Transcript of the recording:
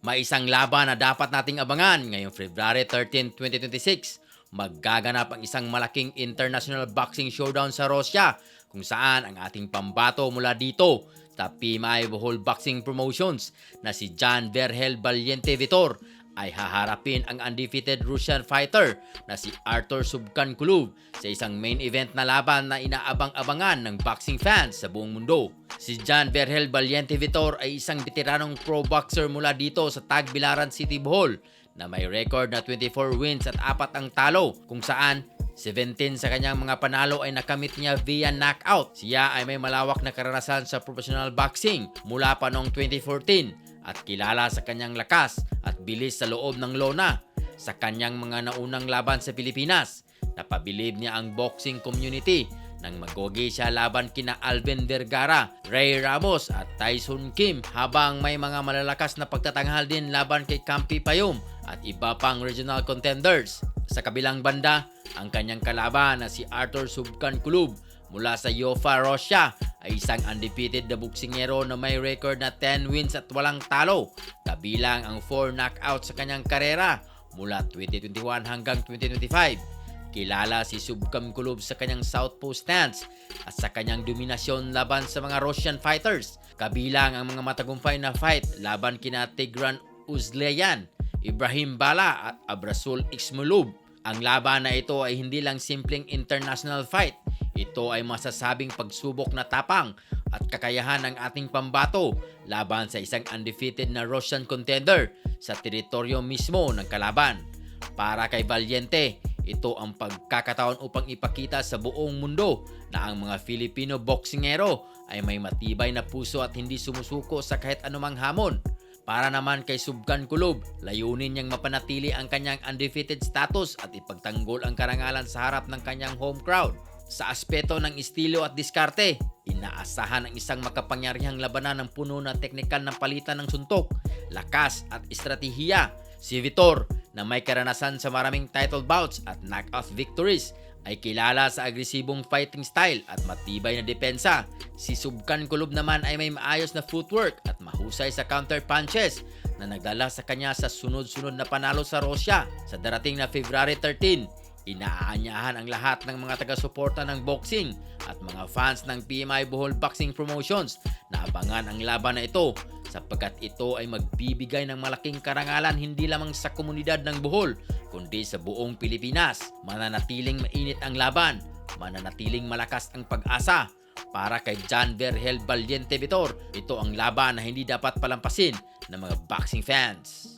May isang laban na dapat nating abangan ngayong February 13, 2026. Maggaganap ang isang malaking international boxing showdown sa Russia kung saan ang ating pambato mula dito sa PMI Bohol Boxing Promotions na si Jan Verhel Valiente Vitor ay haharapin ang undefeated Russian fighter na si Artur Subkankulov sa isang main event na laban na inaabang-abangan ng boxing fans sa buong mundo. Si Jan Verhel Valiente Vitor ay isang veteranong pro boxer mula dito sa Tagbilaran City, Bohol na may record na 24 wins at 4 ang talo kung saan 17 sa kanyang mga panalo ay nakamit niya via knockout. Siya ay may malawak na karanasan sa professional boxing mula pa noong 2014 at kilala sa kanyang lakas at bilis sa loob ng lona. Sa kanyang mga naunang laban sa Pilipinas, napabilib niya ang boxing community nang magogi siya laban kina Alvin Vergara, Ray Ramos at Tyson Kim, habang may mga malalakas na pagtatanghal din laban kay Campi Payum at iba pang regional contenders. Sa kabilang banda, ang kanyang kalaban na si Artur Subkankulov mula sa Ufa, Russia ay isang undefeated na boksingero na may record na 10 wins at walang talo, kabilang ang 4 knockouts sa kanyang karera mula 2021 hanggang 2025. Kilala si Subkankulov sa kanyang southpaw stance at sa kanyang dominasyon laban sa mga Russian fighters, kabilang ang mga matagumpay na fight laban kina Tigran Uzleyan, Ibrahim Bala at Abrasul Ismailov. Ang laban na ito ay hindi lang simpleng international fight. Ito ay masasabing pagsubok na tapang at kakayahan ng ating pambato laban sa isang undefeated na Russian contender sa teritoryo mismo ng kalaban. Para kay Valiente, ito ang pagkakataon upang ipakita sa buong mundo na ang mga Filipino boksingero ay may matibay na puso at hindi sumusuko sa kahit anumang hamon. Para naman kay Subkankulov, layunin niyang mapanatili ang kanyang undefeated status at ipagtanggol ang karangalan sa harap ng kanyang home crowd. Sa aspeto ng estilo at diskarte, inaasahan ang isang makapangyarihang labanan ng puno na teknikal ng palitan ng suntok, lakas at estratehiya. Si Vitor, na may karanasan sa maraming title bouts at knockout victories, ay kilala sa agresibong fighting style at matibay na depensa. Si Subkankulov naman ay may maayos na footwork at mahusay sa counter punches na nagdala sa kanya sa sunod-sunod na panalo sa Russia. Sa darating na February 13, inaanyahan ang lahat ng mga taga-suporta ng boxing at mga fans ng PMI Bohol Boxing Promotions na abangan ang laban na ito sapagkat ito ay magbibigay ng malaking karangalan hindi lamang sa komunidad ng Bohol kundi sa buong Pilipinas. Mananatiling mainit ang laban, mananatiling malakas ang pag-asa. Para kay Jan Verhel Valiente Vitor, ito ang laban na hindi dapat palampasin ng mga boxing fans.